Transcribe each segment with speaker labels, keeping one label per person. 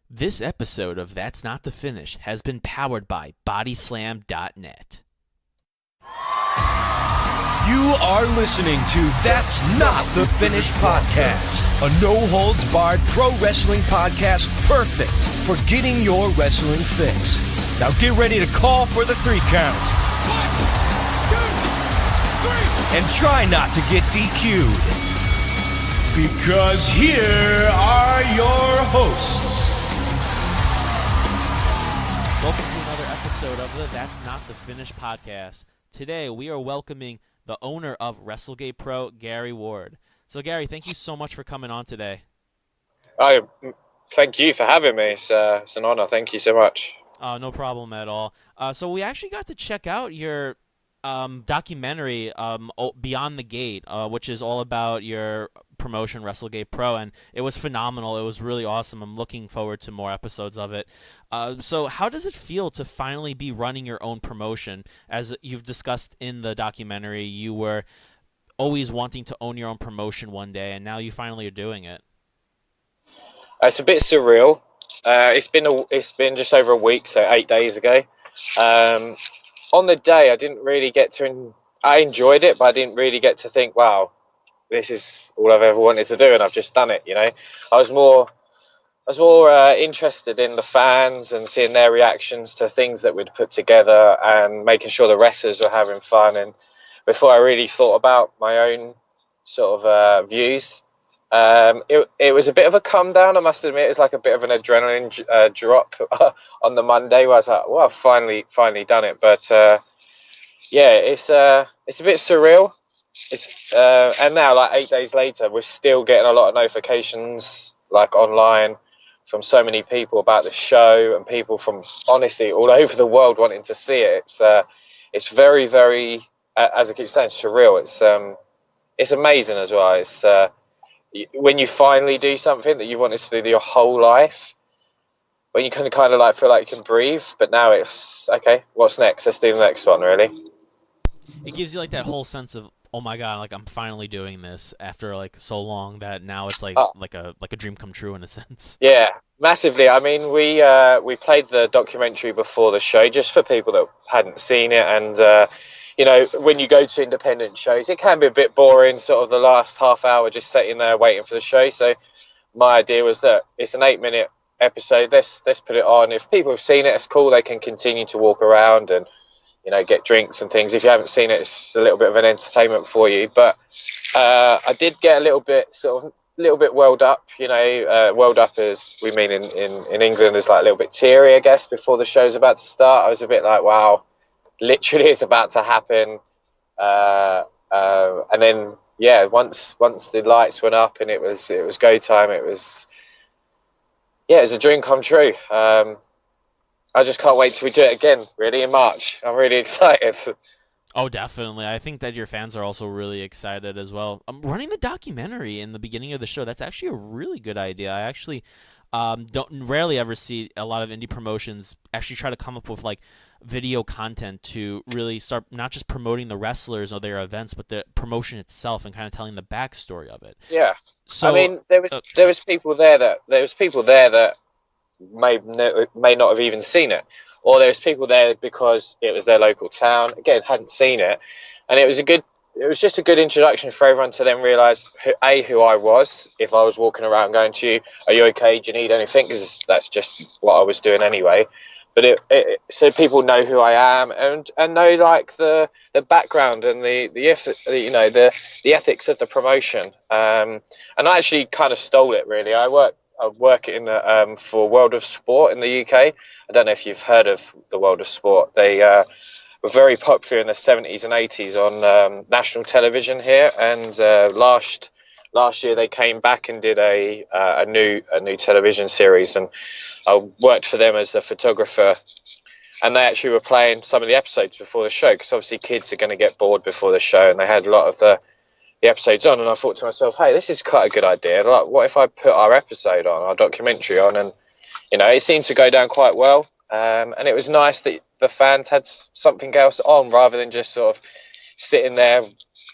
Speaker 1: This episode of That's Not the Finish has been powered by Bodyslam.net.
Speaker 2: You are listening to That's Not the Finish podcast, a no-holds-barred pro wrestling podcast perfect for getting your wrestling fix. Now get ready to call for the 3 count. 1, 2, 3. And try not to get DQ'd. Because here are your hosts.
Speaker 1: Welcome to another episode of the That's Not the Finish podcast. Today we are welcoming the owner of Wrestle Gate Pro, Gary Ward. So Gary, thank you so much for coming on today.
Speaker 3: Oh, thank you for having me. It's an honor. Thank you so much.
Speaker 1: No problem at all. So we actually got to check out your documentary, Beyond the Gate, which is all about your promotion, Wrestle Gate Pro, and it was phenomenal. It was really awesome. I'm looking forward to more episodes of it. So how does it feel to finally be running your own promotion? As you've discussed in the documentary, you were always wanting to own your own promotion one day, and now you finally are doing it.
Speaker 3: It's a bit surreal. It's been just over a week, so 8 days ago. On the day, I didn't really get to. I enjoyed it, but I didn't really get to think, wow, this is all I've ever wanted to do, and I've just done it. You know, I was more interested in the fans and seeing their reactions to things that we'd put together, and making sure the wrestlers were having fun. And before I really thought about my own sort of views, it was a bit of a come down. I must admit, it was like a bit of an adrenaline drop on the Monday, where I was like, well, I've finally done it. But yeah, it's a bit surreal. And now, like 8 days later, we're still getting a lot of notifications, like online, from so many people about the show, and people from honestly all over the world wanting to see it. It's very, very, as I keep saying, surreal. It's amazing as well. It's when you finally do something that you wanted to do your whole life, when you can kind of like feel like you can breathe. But now it's okay. What's next? Let's do the next one. Really,
Speaker 1: It gives you like that whole sense of, oh my god, like I'm finally doing this after like so long, that now it's like a dream come true in a sense.
Speaker 3: Yeah, massively. I mean, we played the documentary before the show just for people that hadn't seen it, and you know, when you go to independent shows, it can be a bit boring, sort of the last half hour just sitting there waiting for the show. So my idea was that it's an 8-minute episode. Let's put it on. If people have seen it, it's cool. They can continue to walk around and, you know, get drinks and things. If you haven't seen it, it's a little bit of an entertainment for you. But I did get a little bit welled up. You know, welled up as we mean in England is like a little bit teary, I guess, before the show's about to start. I was a bit like, wow, literally it's about to happen. And then yeah, once the lights went up and it was go time, it was a dream come true. I just can't wait till we do it again, really, in March. I'm really excited.
Speaker 1: Oh, definitely. I think that your fans are also really excited as well. Running the documentary in the beginning of the show, that's actually a really good idea. I actually rarely ever see a lot of indie promotions actually try to come up with like video content to really start not just promoting the wrestlers or their events, but the promotion itself and kind of telling the backstory of it.
Speaker 3: Yeah.
Speaker 1: So
Speaker 3: I mean, there was people there that may not have even seen it, or there's people there because it was their local town, again, hadn't seen it, and it was just a good introduction for everyone to then realise who I was. If I was walking around going to you, are you okay, do you need anything, because that's just what I was doing anyway. But so people know who I am and know like the background and the ethics of the promotion. And I actually kind of stole it, really. I work in for World of Sport in the UK. I don't know if you've heard of the World of Sport. They were very popular in the 70s and 80s on national television here. And last year they came back and did a new television series, and I worked for them as a photographer. And they actually were playing some of the episodes before the show, because obviously kids are going to get bored before the show, and they had a lot of the episodes on. And I thought to myself, hey, this is quite a good idea. Like, what if I put our episode on, our documentary on? And you know, it seemed to go down quite well. And it was nice that the fans had something else on rather than just sort of sitting there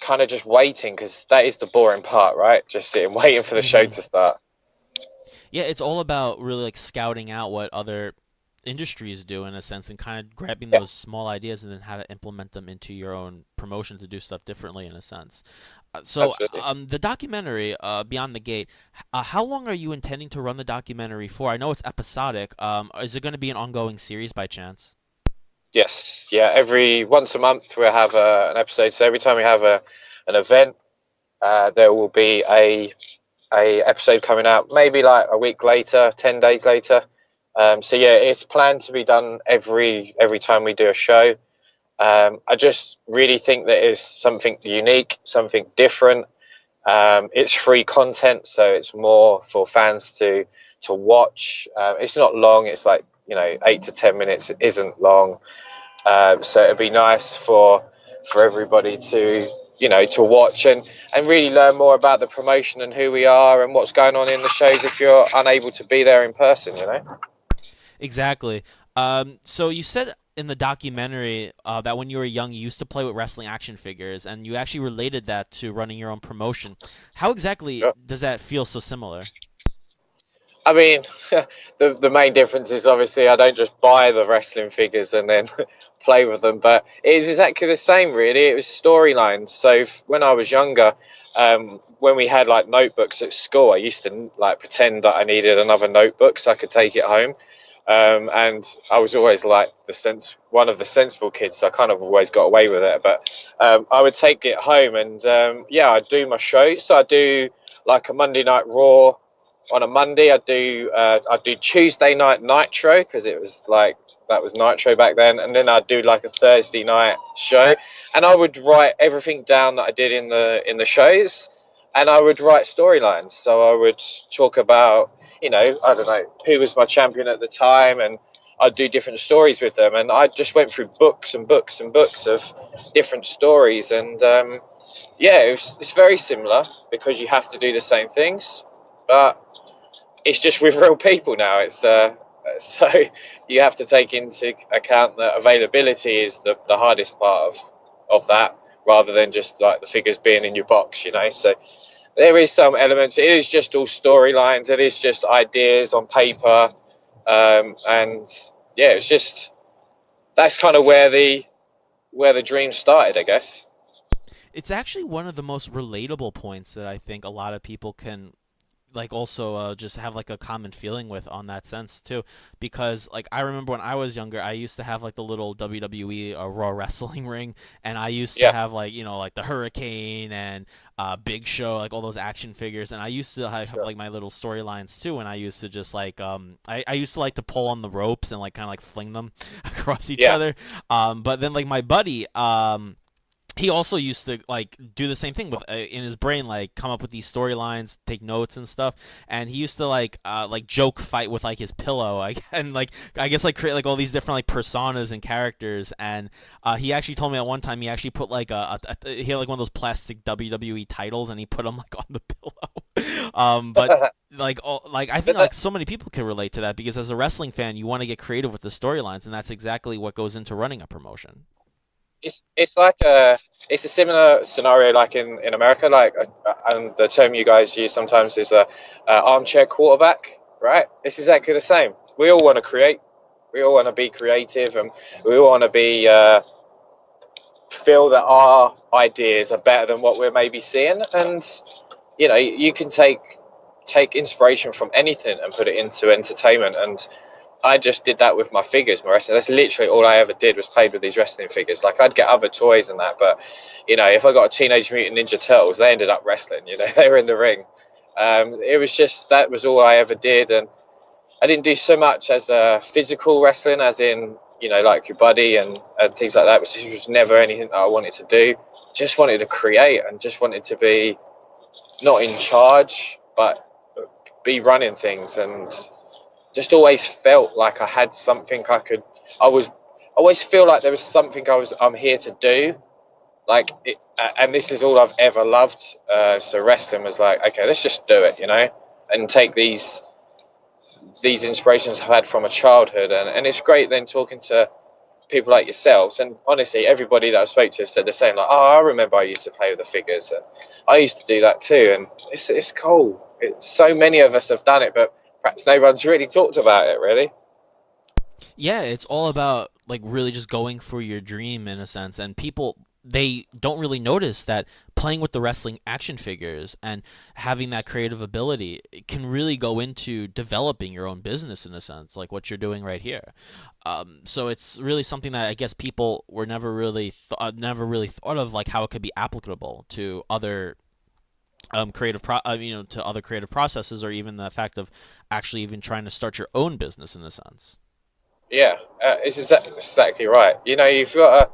Speaker 3: kind of just waiting, because that is the boring part, right? Just sitting waiting for the show to start.
Speaker 1: Yeah, it's all about really like scouting out what other industries do in a sense and kind of grabbing
Speaker 3: Yeah,
Speaker 1: those small ideas and then how to implement them into your own promotion to do stuff differently in a sense.
Speaker 3: absolutely.
Speaker 1: The documentary, Beyond the Gate, how long are you intending to run the documentary for? I know it's episodic. Is it going to be an ongoing series by chance?
Speaker 3: Yes, yeah. Every once a month we'll have an episode. So every time we have an event, there will be a episode coming out. Maybe like a week later, 10 days later. So yeah, it's planned to be done every time we do a show. I just really think that it's something unique, something different. It's free content, so it's more for fans to watch. It's not long. It's like 8 to 10 minutes. It isn't long. So it'd be nice for everybody to watch and really learn more about the promotion and who we are and what's going on in the shows if you're unable to be there in person.
Speaker 1: Exactly. So you said in the documentary that when you were young, you used to play with wrestling action figures, and you actually related that to running your own promotion. How exactly
Speaker 3: Sure.
Speaker 1: does that feel so similar?
Speaker 3: I mean, the main difference is obviously I don't just buy the wrestling figures and then play with them, but it is exactly the same, really. It was storylines. So when I was younger, when we had like notebooks at school, I used to like pretend that I needed another notebook so I could take it home. And I was always like one of the sensible kids, so I kind of always got away with it. But I would take it home, and yeah, I'd do my show. So I do like a Monday Night Raw on a Monday. I do Tuesday night Nitro because it was like that was Nitro back then, and then I'd do like a Thursday night show, and I would write everything down that I did in the shows, and I would write storylines. So I would talk about I don't know who was my champion at the time, and I'd do different stories with them, and I just went through books and books and books of different stories, and yeah, it's very similar because you have to do the same things, but it's just with real people now. It's so you have to take into account that availability is the hardest part of that, rather than just like the figures being in your box. So there is some elements. It is just all storylines. It is just ideas on paper, and yeah, it's just that's kind of where the dream started, I guess.
Speaker 1: It's actually one of the most relatable points that I think a lot of people can like also just have like a common feeling with on that sense too, because like I remember when I was younger, I used to have like the little WWE Raw wrestling ring, and I used to
Speaker 3: Yeah,
Speaker 1: have like like the Hurricane and Big Show, like all those action figures, and I used to have
Speaker 3: sure.
Speaker 1: like my little storylines too, and I used to just like I used to like to pull on the ropes and like kind of like fling them across each
Speaker 3: Yeah,
Speaker 1: other, but then like my buddy he also used to like do the same thing with in his brain, like come up with these storylines, take notes and stuff, and he used to like joke fight with like his pillow and like I guess like create like all these different like personas and characters, and he actually told me at one time he actually put like he had like one of those plastic WWE titles and he put them like on the pillow. But like I think
Speaker 3: but that,
Speaker 1: like so many people can relate to that because as a wrestling fan you want to get creative with the storylines, and that's exactly what goes into running a promotion.
Speaker 3: it's like it's a similar scenario like in America, like and the term you guys use sometimes is a armchair quarterback, right? It's exactly the same. We all want to create, we all want to be creative, and we all want to be feel that our ideas are better than what we're maybe seeing, and you can take inspiration from anything and put it into entertainment. And I just did that with my figures, my wrestling. That's literally all I ever did was played with these wrestling figures. Like I'd get other toys and that, but if I got a Teenage Mutant Ninja Turtles, they ended up wrestling. They were in the ring. It was just that was all I ever did, and I didn't do so much as physical wrestling, as in like your buddy and things like that. Which was never anything that I wanted to do. Just wanted to create and just wanted to be not in charge, but be running things, and just always felt like I had something I always feel like there was something I'm here to do, like it, and this is all I've ever loved. So wrestling was like, okay, let's just do it, and take these inspirations I've had from a childhood, and it's great then talking to people like yourselves, and honestly everybody that I spoke to said the same, like, oh, I remember I used to play with the figures, and I used to do that too, and it's cool. So many of us have done it, but perhaps no one's really talked about it, really.
Speaker 1: Yeah, it's all about like really just going for your dream in a sense, and people they don't really notice that playing with the wrestling action figures and having that creative ability it can really go into developing your own business in a sense, like what you're doing right here. So it's really something that I guess people were never really thought of, like how it could be applicable to other to other creative processes, or even the fact of actually even trying to start your own business in a sense.
Speaker 3: Yeah, it's exactly right. You know, I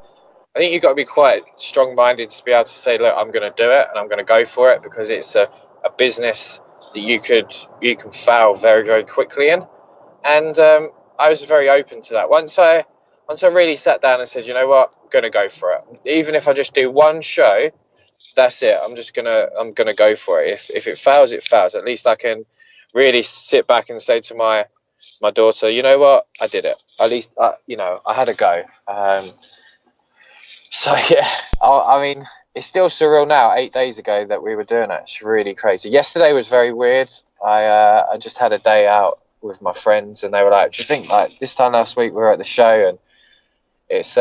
Speaker 3: think you've got to be quite strong-minded to be able to say, look, I'm going to do it and I'm going to go for it, because it's a business that you can fail very, very quickly in. And I was very open to that. Once I really sat down and said, you know what, I'm going to go for it. Even if I just do one show, that's it. I'm gonna go for it. If it fails, it fails. At least I can really sit back and say to my daughter, you know what, I did it. At least I had a go. So yeah, I mean, it's still surreal now. 8 days ago that we were doing it. It's really crazy. Yesterday was very weird. I just had a day out with my friends, and they were like, "Do you think like this time last week we were at the show?" And it's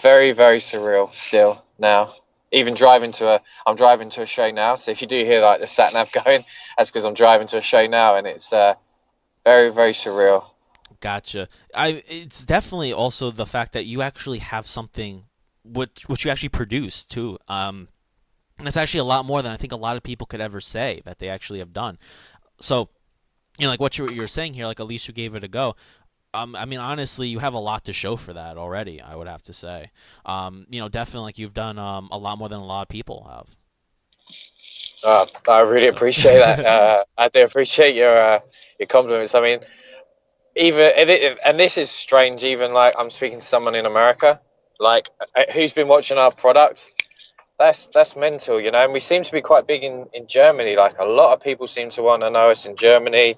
Speaker 3: very, very surreal still now. Even I'm driving to a show now. So if you do hear like the sat nav going, that's because I'm driving to a show now, and it's very, very surreal.
Speaker 1: Gotcha. It's definitely also the fact that you actually have something which you actually produce too. And it's actually a lot more than I think a lot of people could ever say that they actually have done. So, like what you're saying here, like at least you gave it a go. I mean, honestly, you have a lot to show for that already, I would have to say. Definitely, like you've done a lot more than a lot of people have.
Speaker 3: I really appreciate that. I do appreciate your compliments. I mean, and this is strange. Even like I'm speaking to someone in America, like who's been watching our product. That's mental, And we seem to be quite big in Germany. Like a lot of people seem to want to know us in Germany.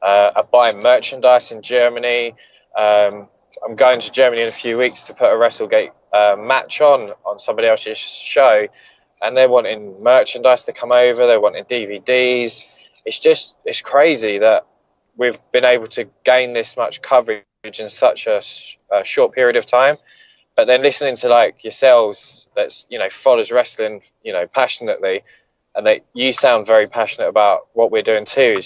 Speaker 3: Are buying merchandise in Germany. I'm going to Germany in a few weeks to put a WrestleGate match on somebody else's show, and they're wanting merchandise to come over. They're wanting DVDs. It's crazy that we've been able to gain this much coverage in such a short period of time. But then listening to like yourselves, that's follows wrestling, passionately, and that you sound very passionate about what we're doing too.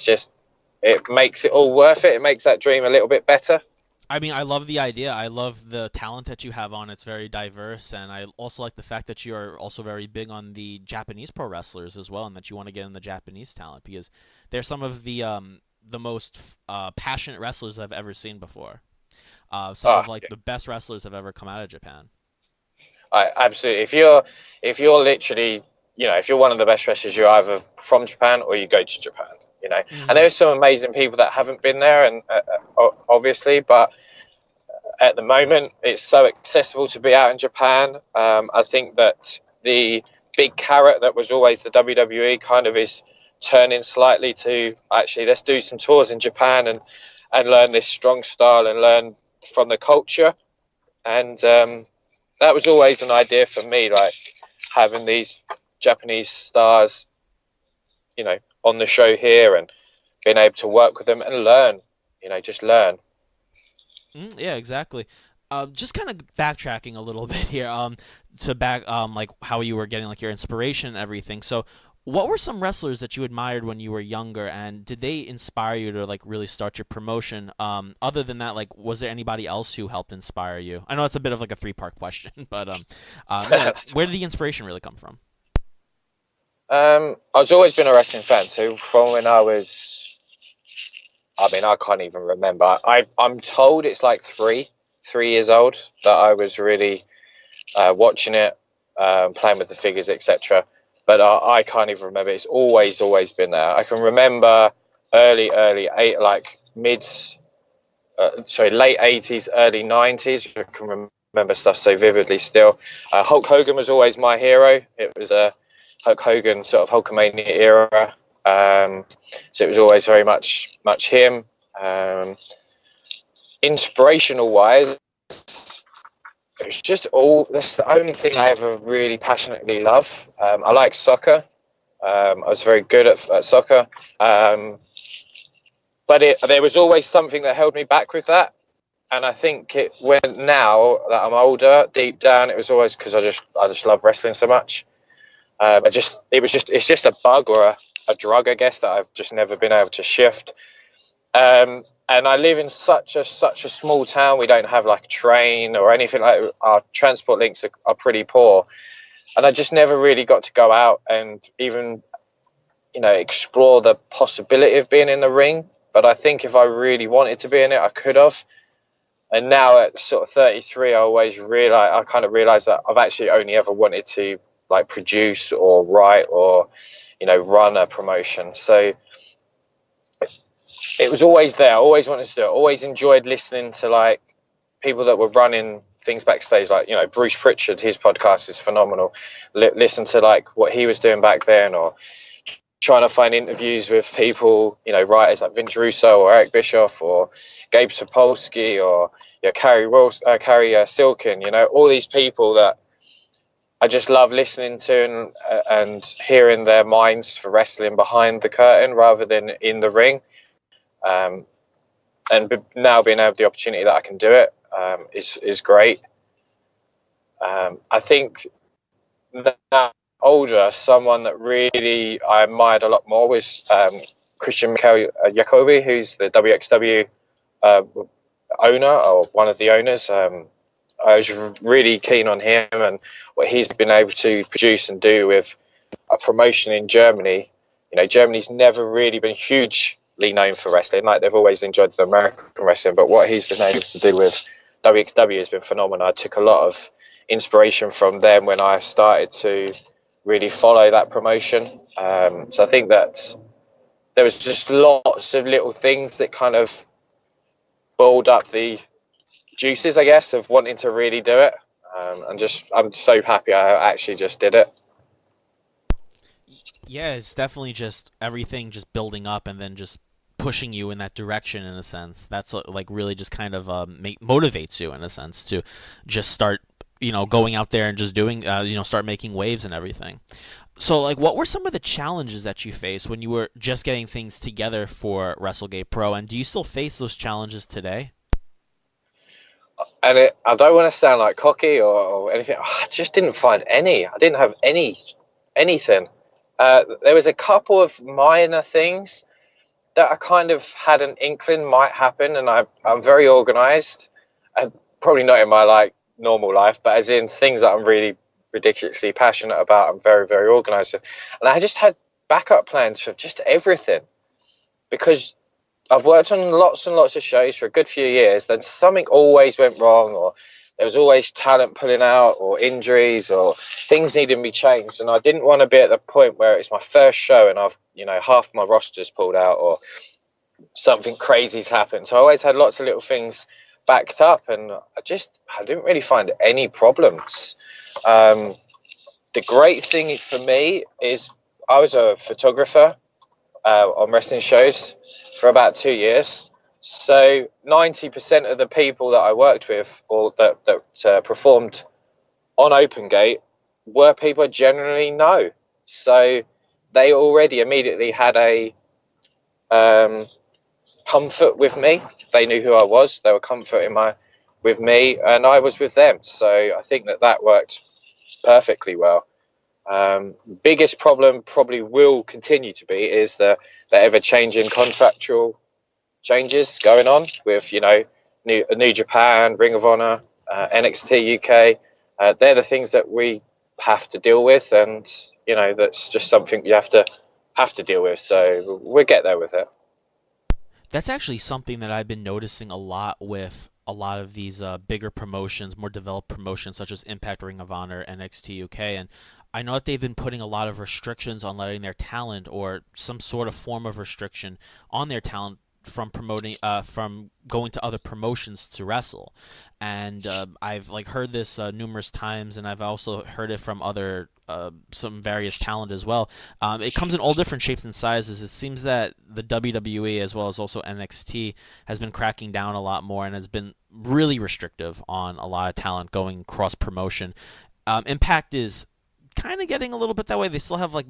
Speaker 3: It makes it all worth it. It makes that dream a little bit better.
Speaker 1: I mean, I love the idea. I love the talent that you have on. It's very diverse, and I also like the fact that you are also very big on the Japanese pro wrestlers as well, and that you want to get in the Japanese talent, because they're some of the most passionate wrestlers I've ever seen before. Some of like the best wrestlers have ever come out of Japan.
Speaker 3: Absolutely. If you're literally, if you're one of the best wrestlers, you're either from Japan or you go to Japan.
Speaker 1: Mm-hmm.
Speaker 3: And there's some amazing people that haven't been there, and obviously, but at the moment it's so accessible to be out in Japan. I think that the big carrot that was always the WWE kind of is turning slightly to actually let's do some tours in Japan and learn this strong style and learn from the culture. And that was always an idea for me, like having these Japanese stars, on the show here and being able to work with them and learn, just learn.
Speaker 1: Yeah, exactly. Just kind of backtracking a little bit here, to back, like how you were getting like your inspiration and everything. So, what were some wrestlers that you admired when you were younger, and did they inspire you to like really start your promotion? Other than that, like, was there anybody else who helped inspire you? I know it's a bit of like a three-part question, but where did the inspiration really come from?
Speaker 3: I've always been a wrestling fan, so from when I can't even remember. I'm told it's like 3 years old that I was really watching it, playing with the figures, etc. But I can't even remember. It's always been there. I can remember late 80s, early 90s. I can remember stuff so vividly still. Hulk Hogan was always my hero. It was a Hulk Hogan sort of Hulkamania era. So it was always very much him. Inspirational wise, it's just that's the only thing I ever really passionately love. I like soccer. I was very good at soccer. but there was always something that held me back with that. And I think now that I'm older, deep down, it was always because I just love wrestling so much. It's just a bug or a drug, I guess, that I've just never been able to shift. And I live in such a small town. We don't have like a train or anything like that. Our transport links are pretty poor. And I just never really got to go out and even, explore the possibility of being in the ring. But I think if I really wanted to be in it, I could have. And now at sort of 33, I kind of realize that I've actually only ever wanted to like produce or write or, run a promotion. So it was always there. I always wanted to do it. Always enjoyed listening to like people that were running things backstage, like, Bruce Pritchard, his podcast is phenomenal. Listen to like what he was doing back then, or trying to find interviews with people, writers like Vince Russo or Eric Bischoff or Gabe Sapolsky or Carrie Silkin, all these people that I just love listening to and hearing their minds for wrestling behind the curtain rather than in the ring. And now being able the opportunity that I can do it is great. I think now older, someone that really I admired a lot more was Christian Michael Jacoby, who's the WXW owner or one of the owners. I was really keen on him and what he's been able to produce and do with a promotion in Germany. Germany's never really been hugely known for wrestling. Like, they've always enjoyed the American wrestling, but what he's been able to do with WXW has been phenomenal. I took a lot of inspiration from them when I started to really follow that promotion. So I think that there was just lots of little things that kind of boiled up the juices, I guess, of wanting to really do it. I'm so happy I actually just did it.
Speaker 1: Yeah, it's definitely just everything just building up and then just pushing you in that direction in a sense. That's like really just kind of motivates you in a sense to just start, going out there and just doing, start making waves and everything. So, like, what were some of the challenges that you faced when you were just getting things together for Wrestle Gate Pro, and do you still face those challenges today?
Speaker 3: And I don't want to sound like cocky or anything. I just didn't find any. I didn't have anything. There was a couple of minor things that I kind of had an inkling might happen, and I'm very organised. Probably not in my normal life, but as in things that I'm really ridiculously passionate about, I'm very, very organised. And I just had backup plans for just everything, because I've worked on lots and lots of shows for a good few years. Then something always went wrong, or there was always talent pulling out, or injuries, or things needing to be changed. And I didn't want to be at the point where it's my first show and I've, half my roster's pulled out or something crazy's happened. So I always had lots of little things backed up, and I didn't really find any problems. The great thing for me is I was a photographer on wrestling shows for about 2 years. So 90% of the people that I worked with or that performed on Open Gate were people I generally know. So they already immediately had a comfort with me. They knew who I was. They were comforted with me, and I was with them. So I think that worked perfectly well. Biggest problem probably will continue to be is the ever-changing contractual changes going on with New Japan, Ring of Honor, NXT UK. They're the things that we have to deal with, and that's just something you have to deal with. So we'll get there with it.
Speaker 1: That's actually something that I've been noticing a lot with a lot of these bigger promotions, more developed promotions such as Impact, Ring of Honor, NXT UK, and I know that they've been putting a lot of restrictions on letting their talent, or some sort of form of restriction on their talent, from promoting from going to other promotions to wrestle. And I've heard this numerous times, and I've also heard it from other some various talent as well. It comes in all different shapes and sizes. It seems that the WWE as well as also NXT has been cracking down a lot more and has been really restrictive on a lot of talent going cross promotion. Impact is kind of getting a little bit that way. They still have a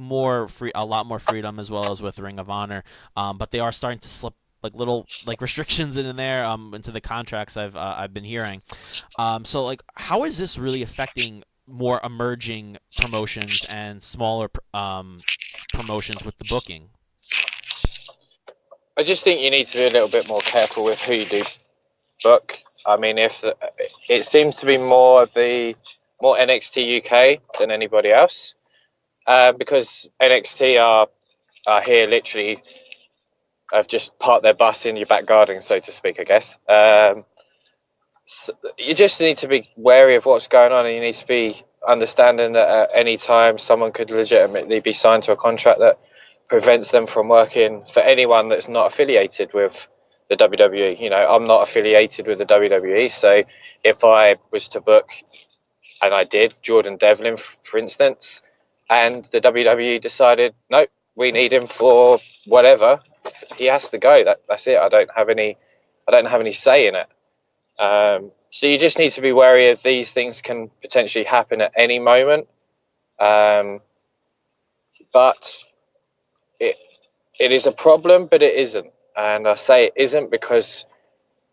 Speaker 1: lot more freedom as well as with Ring of Honor, but they are starting to slip like little like restrictions in there into the contracts I've been hearing. So like, how is this really affecting more emerging promotions and smaller promotions with the booking?
Speaker 3: I just think you need to be a little bit more careful with who you do book. I mean, it seems to be more NXT UK than anybody else, because NXT are here literally. Have just parked their bus in your back garden, so to speak, I guess. So you just need to be wary of what's going on, and you need to be understanding that at any time someone could legitimately be signed to a contract that prevents them from working for anyone that's not affiliated with the WWE. You know, I'm not affiliated with the WWE, so if I was to book, and I did, Jordan Devlin, for instance, and the WWE decided, nope, we need him for whatever, he has to go. That's it. I don't have any say in it. So you just need to be wary of these things can potentially happen at any moment. But it is a problem, but it isn't. And I say it isn't because,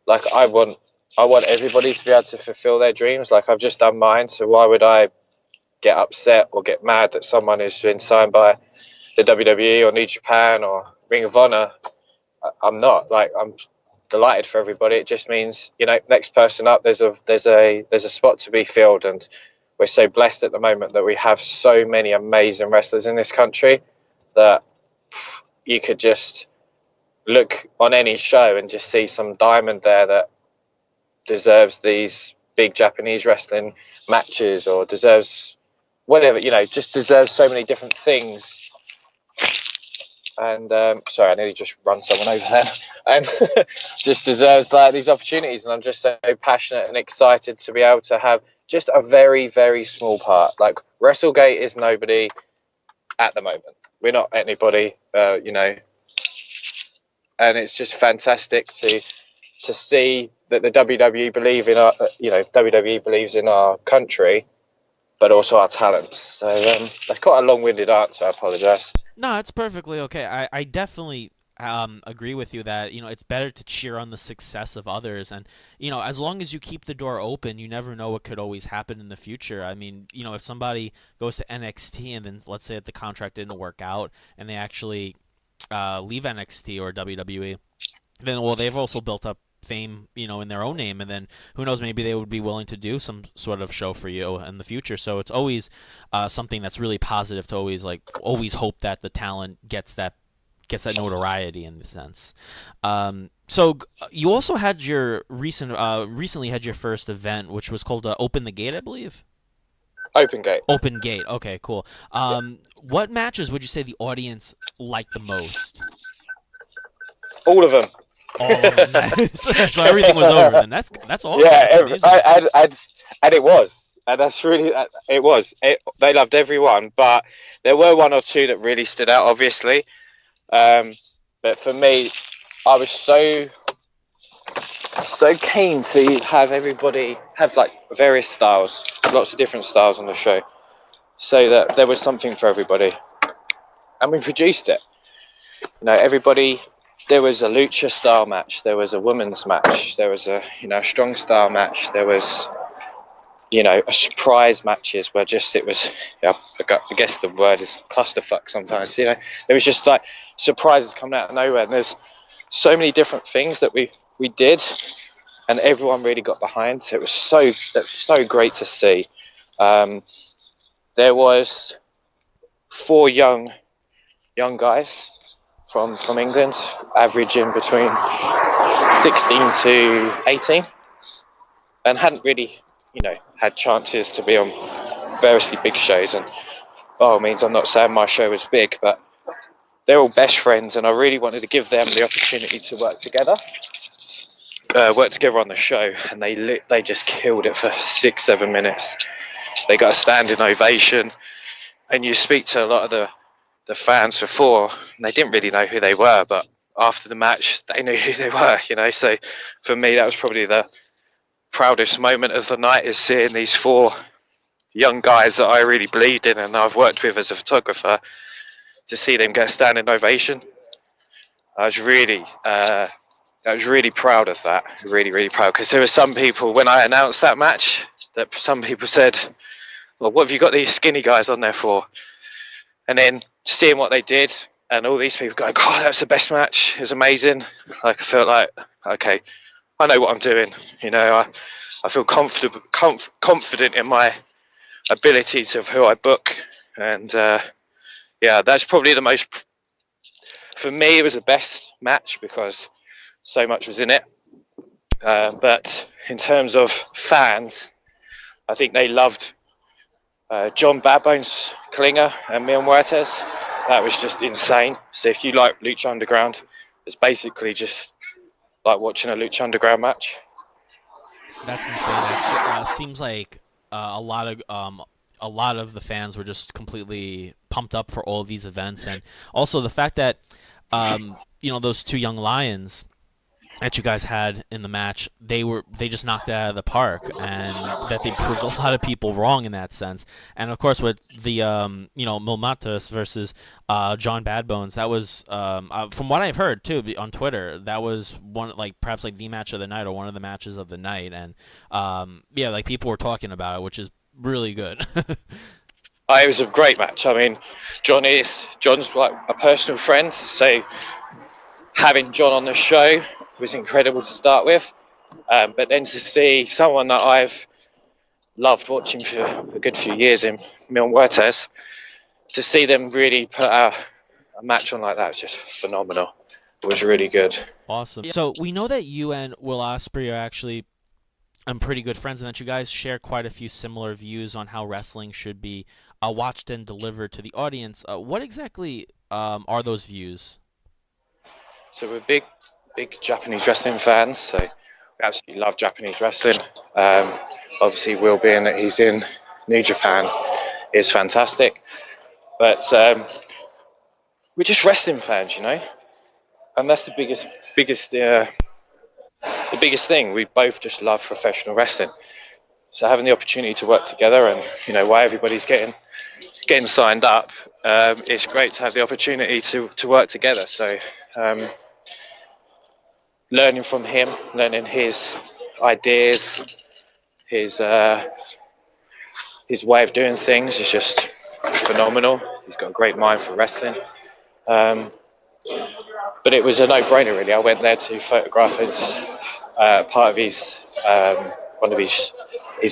Speaker 3: like, I want everybody to be able to fulfill their dreams. Like, I've just done mine, so why would I get upset or get mad that someone is being signed by the WWE or New Japan or Ring of Honor? I'm not. Like, I'm delighted for everybody. It just means, you know, next person up, there's a spot to be filled, and we're so blessed at the moment that we have so many amazing wrestlers in this country that you could just look on any show and just see some diamond there that deserves these big Japanese wrestling matches, or deserves whatever, you know, just deserves so many different things. And sorry, I nearly just run someone over there. And just deserves like these opportunities, and I'm just so passionate and excited to be able to have just a very, very small part. Like, WrestleGate is nobody at the moment. We're not anybody, you know. And it's just fantastic to see that the WWE believe in our, you know, WWE believes in our country, but also our talents. So that's quite a long-winded answer. I apologise.
Speaker 1: No, it's perfectly okay. I definitely agree with you that, you know, it's better to cheer on the success of others, and, you know, as long as you keep the door open, you never know what could always happen in the future. I mean, you know, if somebody goes to NXT and then, let's say, that the contract didn't work out and they actually leave NXT or WWE, then, well, they've also built up fame, you know, in their own name, and then who knows, maybe they would be willing to do some sort of show for you in the future. So it's always something that's really positive to always hope that the talent gets that notoriety in the sense. So you also had your recently had your first event, which was called Open the Gate, I believe.
Speaker 3: Open Gate.
Speaker 1: Open Gate. Okay, cool. What matches would you say the audience liked the most?
Speaker 3: All of them.
Speaker 1: Oh, nice. So everything was over then. That's awesome.
Speaker 3: Yeah,
Speaker 1: That's
Speaker 3: and it was, and that's really it was. They loved everyone, but there were one or two that really stood out, obviously. But for me, I was so keen to have everybody have like various styles, lots of different styles on the show, so that there was something for everybody, and we produced it. You know, everybody. There was a lucha style match. There was a women's match. There was a, you know, strong style match. There was, you know, a surprise matches where just it was, yeah, I guess the word is clusterfuck sometimes. You know, there was just like surprises coming out of nowhere. And there's so many different things that we did, and everyone really got behind. So it was so great to see. There was 4 young guys from England, averaging between 16 to 18, and hadn't really, you know, had chances to be on variously big shows. And by all means, I'm not saying my show was big, but they're all best friends, and I really wanted to give them the opportunity to work together on the show. And they just killed it for 6-7 minutes. They got a standing ovation, and you speak to a lot of the fans before, and they didn't really know who they were, but after the match they knew who they were, you know. So for me, that was probably the proudest moment of the night, is seeing these 4 young guys that I really believed in and I've worked with as a photographer, to see them get a standing ovation. I was really I was really proud of that. Really, really proud, because there were some people when I announced that match that some people said, "Well, what have you got these skinny guys on there for?" And then seeing what they did, and all these people going, "God, that's the best match. It was amazing." Like I felt like, okay, I know what I'm doing. You know, I feel confident in my abilities of who I book, and yeah, that's probably the most. For me, it was the best match because so much was in it. But in terms of fans, I think they loved John Bad Bones Klinger and Mil Muertes. That was just insane. So if you like Lucha Underground, it's basically just like watching a Lucha Underground match.
Speaker 1: That's insane. It seems like a lot of the fans were just completely pumped up for all of these events, and also the fact that those two young lions that you guys had in the match, they just knocked it out of the park, and that they proved a lot of people wrong in that sense. And of course, with the Mil Muertes versus John Badbones, that was from what I've heard too on Twitter, that was perhaps the match of the night or one of the matches of the night, and people were talking about it, which is really good.
Speaker 3: It was a great match. I mean, John's like a personal friend, so having John on the show was incredible to start with. But then to see someone that I've loved watching for a good few years in Mil Muertes, to see them really put a match on like that was just phenomenal. It was really good.
Speaker 1: Awesome. So we know that you and Will Ospreay are actually pretty good friends, and that you guys share quite a few similar views on how wrestling should be watched and delivered to the audience. What exactly are those views?
Speaker 3: So we're big Japanese wrestling fans, so we absolutely love Japanese wrestling. Obviously, Will, being that he's in New Japan, is fantastic. But we're just wrestling fans, you know, and that's the biggest thing. We both just love professional wrestling. So having the opportunity to work together, and while everybody's getting signed up, it's great to have the opportunity to work together. So learning from him, learning his ideas, his way of doing things is just phenomenal. He's got a great mind for wrestling. But it was a no-brainer, really. I went there to photograph as part of his one of his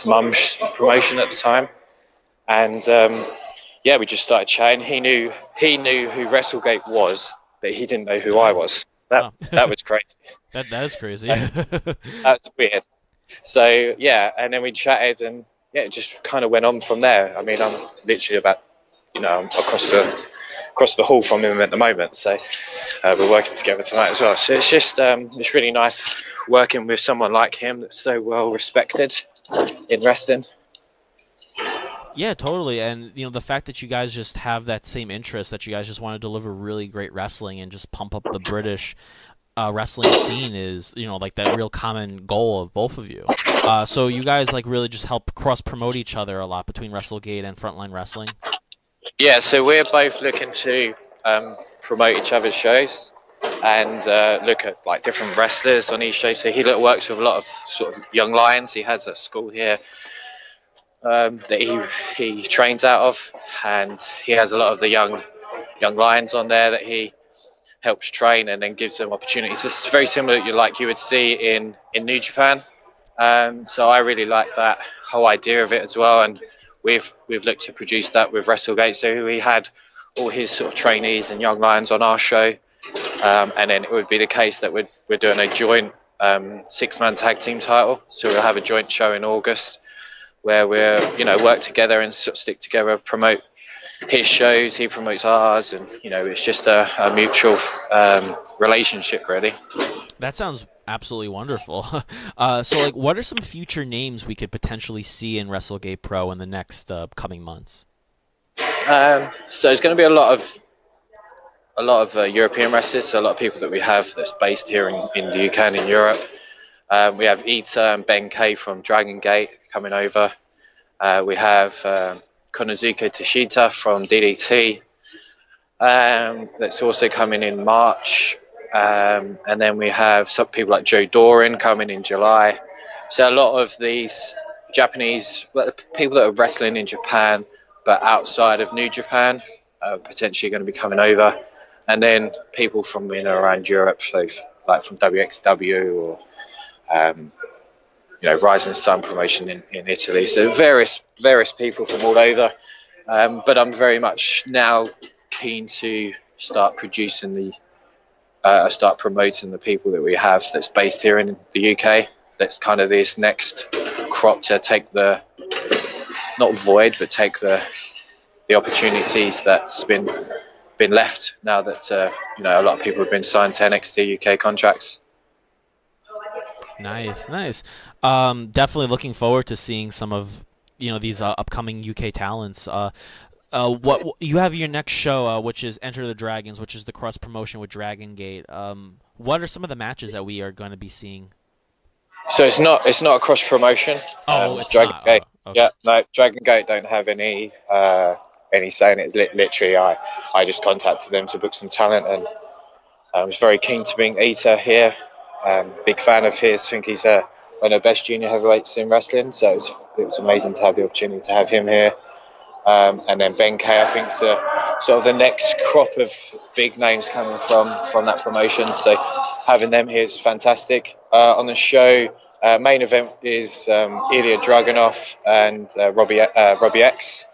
Speaker 3: mum's promotion at the time, and we just started chatting. He knew who Wrestle Gate was, but he didn't know who I was. That was crazy.
Speaker 1: That is crazy.
Speaker 3: That's weird. So yeah, and then we chatted, and yeah, it just kind of went on from there. I mean, I'm literally about I'm across the hall from him at the moment, so we're working together tonight as well. So it's just it's really nice working with someone like him that's so well respected in wrestling.
Speaker 1: Yeah, totally. And the fact that you guys just have that same interest, that you guys just want to deliver really great wrestling and just pump up the British wrestling scene is that real common goal of both of you. So you guys really just help cross promote each other a lot between WrestleGate and Frontline Wrestling.
Speaker 3: Yeah, so we're both looking to promote each other's shows and look at different wrestlers on each show. So he works with a lot of sort of young lions. He has a school here that he trains out of, and he has a lot of the young lions on there that he helps train and then gives them opportunities. It's very similar you would see in New Japan. So I really like that whole idea of it as well, and we've looked to produce that with WrestleGate. So we had all his sort of trainees and young lions on our show, and then it would be the case that we're doing a joint 6-man tag team title. So we'll have a joint show in August where we're work together and sort of stick together, promote his shows, he promotes ours, and it's just a mutual relationship, really.
Speaker 1: That sounds absolutely wonderful. So what are some future names we could potentially see in WrestleGate Pro in the next coming months?
Speaker 3: So there's going to be a lot of European wrestlers, so a lot of people that we have that's based here in the UK and in Europe. We have Ita and Ben K from Dragon Gate coming over. We have Konosuke Tashita from DDT. That's also coming in March. and then we have some people like Joe Doran coming in July. So a lot of these Japanese, well, the people that are wrestling in Japan but outside of New Japan are potentially going to be coming over, and then people from in and around Europe, so like from WXW or Rising Sun promotion in Italy. So various people from all over. But I'm very much now keen to start producing start promoting the people that we have that's based here in the UK. That's kind of this next crop to take the, not void, but take the opportunities that's been left now that a lot of people have been signed to NXT UK contracts.
Speaker 1: Nice. Definitely looking forward to seeing some of these upcoming UK talents. What you have your next show, which is Enter the Dragons, which is the cross promotion with Dragon Gate. What are some of the matches that we are going to be seeing?
Speaker 3: So it's not a cross promotion.
Speaker 1: It's
Speaker 3: Dragon
Speaker 1: not.
Speaker 3: Gate.
Speaker 1: Oh, okay.
Speaker 3: Yeah, no, Dragon Gate don't have any say in it. Literally, I just contacted them to book some talent, and I was very keen to bring Ita here. Big fan of his. Think he's one of the best junior heavyweights in wrestling. So it was amazing to have the opportunity to have him here. And then Ben K, I think, is the next crop of big names coming from that promotion. So having them here is fantastic. On the show, main event is Ilya Dragunov and Robbie X,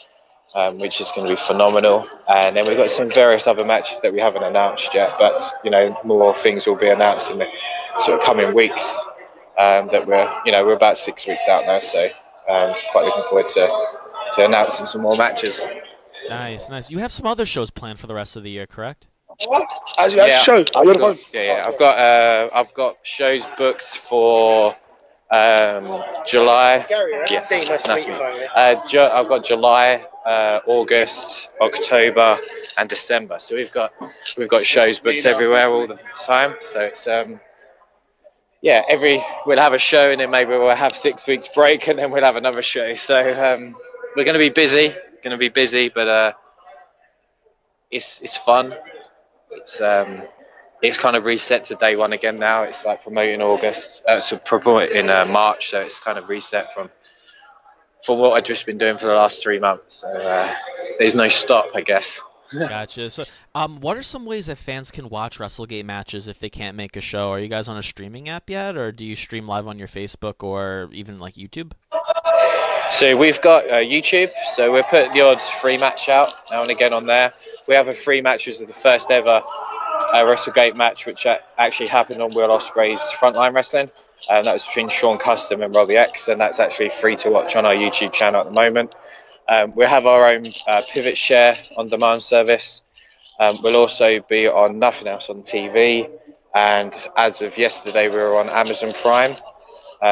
Speaker 3: which is going to be phenomenal. And then we've got some various other matches that we haven't announced yet, but more things will be announced in the sort of coming weeks. That we're about 6 weeks out now, so quite looking forward to announcing some more matches.
Speaker 1: Nice. You have some other shows planned for the rest of the year, correct?
Speaker 3: I've got shows booked for July. Yes, that's me. I've got July, August, October, and December. So we've got shows booked everywhere all the time. So it's we'll have a show, and then maybe we'll have 6 weeks break, and then we'll have another show. So we're going to be busy. But it's fun. It's kind of reset to day one again now. It's like promoting March, so it's kind of reset from what I've just been doing for the last 3 months. So there's no stop, I guess.
Speaker 1: Gotcha. So, what are some ways that fans can watch WrestleGate matches if they can't make a show? Are you guys on a streaming app yet, or do you stream live on your Facebook or even like YouTube?
Speaker 3: So we've got YouTube, so we're putting the odd free match out now and again on there. We have a free match, which is the first ever WrestleGate match, which actually happened on Will Ospreay's Frontline Wrestling, and that was between Sean Custom and Robbie X, and that's actually free to watch on our YouTube channel at the moment. We have our own Pivot Share on demand service. We'll also be on Nothing Else on TV, and as of yesterday we were on Amazon Prime.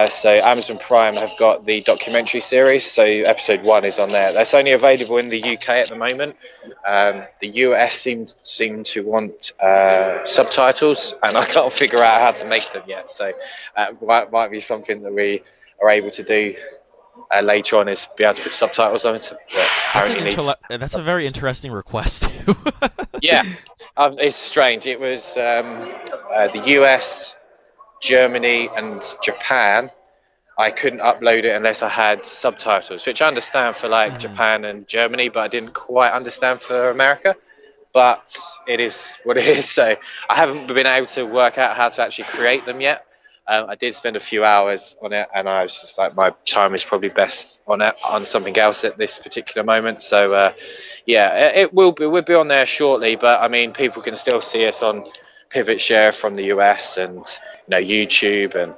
Speaker 3: So Amazon Prime have got the documentary series, so episode 1 is on there. That's only available in the UK at the moment. The US seem to want subtitles, and I can't figure out how to make them yet. So might be something that we are able to do later on, is be able to put subtitles on it.
Speaker 1: That's a very interesting request.
Speaker 3: Yeah, it's strange. It was the US, Germany and Japan. I couldn't upload it unless I had subtitles, which I understand for Japan and Germany, but I didn't quite understand for America. But it is what it is. So I haven't been able to work out how to actually create them yet. I did spend a few hours on it, and I was just like, my time is probably best on something else at this particular moment. So we'll be on there shortly. But I mean, people can still see us on Pivot Share from the US and YouTube and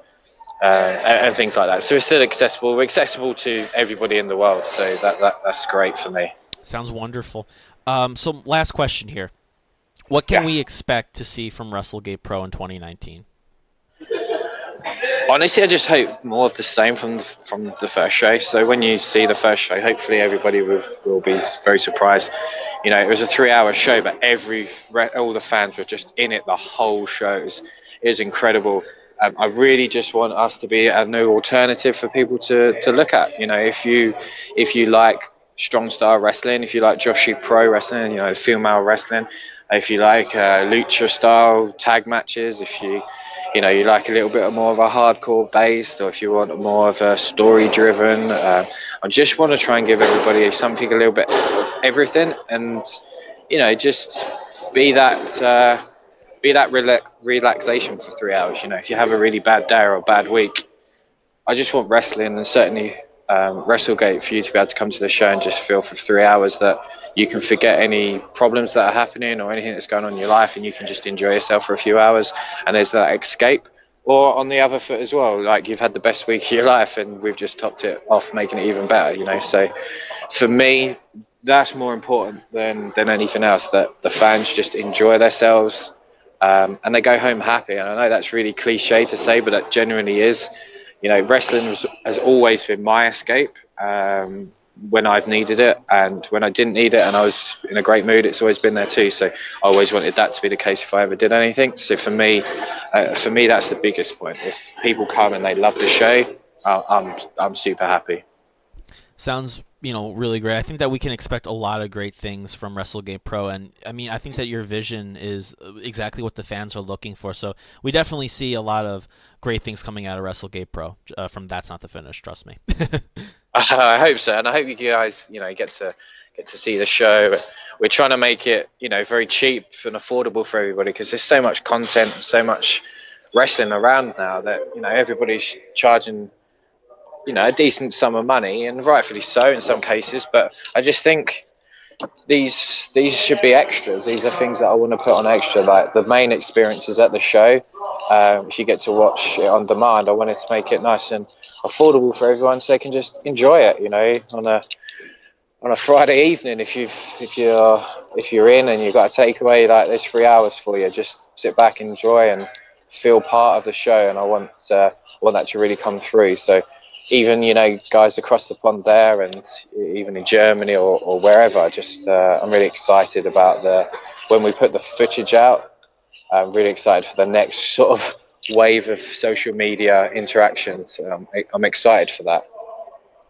Speaker 3: things like that. So it's still accessible. We're accessible to everybody in the world. So that's great for me.
Speaker 1: Sounds wonderful. So last question here. What can we expect to see from Wrestle Gate Pro in 2019?
Speaker 3: Honestly, I just hope more of the same from the first show. So when you see the first show, hopefully everybody will be very surprised. It was a 3-hour show, but all the fans were just in it the whole show. It was incredible. I really just want us to be a new alternative for people to look at. If you like strong style wrestling, if you like Joshi Pro wrestling, female wrestling, If you like lucha style tag matches, if you like a little bit more of a hardcore based, or if you want more of a story driven, I just want to try and give everybody something a little bit of everything, and just be that relaxation for 3 hours. If you have a really bad day or a bad week, I just want wrestling, and certainly WrestleGate, for you to be able to come to the show and just feel for 3 hours that you can forget any problems that are happening or anything that's going on in your life, and you can just enjoy yourself for a few hours, and there's that escape. Or on the other foot as well, like, you've had the best week of your life and we've just topped it off, making it even better, So for me, that's more important than anything else, that the fans just enjoy themselves, and they go home happy. And I know that's really cliche to say, but that genuinely is. Wrestling has always been my escape when I've needed it, and when I didn't need it and I was in a great mood, it's always been there too. So I always wanted that to be the case if I ever did anything. So for me, that's the biggest point. If people come and they love the show, I'm super happy.
Speaker 1: Sounds really great. I think that we can expect a lot of great things from Wrestle Gate Pro, and I think that your vision is exactly what the fans are looking for. So we definitely see a lot of great things coming out of Wrestle Gate Pro from That's Not the Finish. Trust me.
Speaker 3: I hope so, and I hope you guys, get to see the show. We're trying to make it, very cheap and affordable for everybody, because there's so much content, so much wrestling around now that everybody's charging a decent sum of money, and rightfully so in some cases. But I just think these should be extras. These are things that I want to put on extra, like the main experiences at the show. If you get to watch it on demand, I wanted to make it nice and affordable for everyone, so they can just enjoy it. On a Friday evening, if you're in and you've got a takeaway, like, there's 3 hours for you. Just sit back, enjoy, and feel part of the show. And I want that to really come through. So even guys across the pond there, and even in Germany or wherever, I'm really excited about when we put the footage out. I'm really excited for the next sort of wave of social media interaction. So I'm excited for that.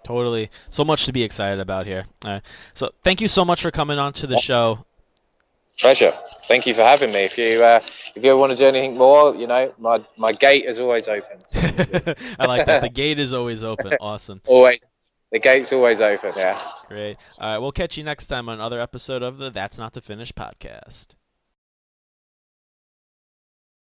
Speaker 1: Totally. So much to be excited about here. So thank you so much for coming on to the show.
Speaker 3: Pleasure. Thank you for having me. If you ever want to do anything more, my gate is always open. So
Speaker 1: I like that. The gate is always open. Awesome.
Speaker 3: Always. The gate's always open, yeah.
Speaker 1: Great. All right, we'll catch you next time on another episode of the That's Not the Finish podcast.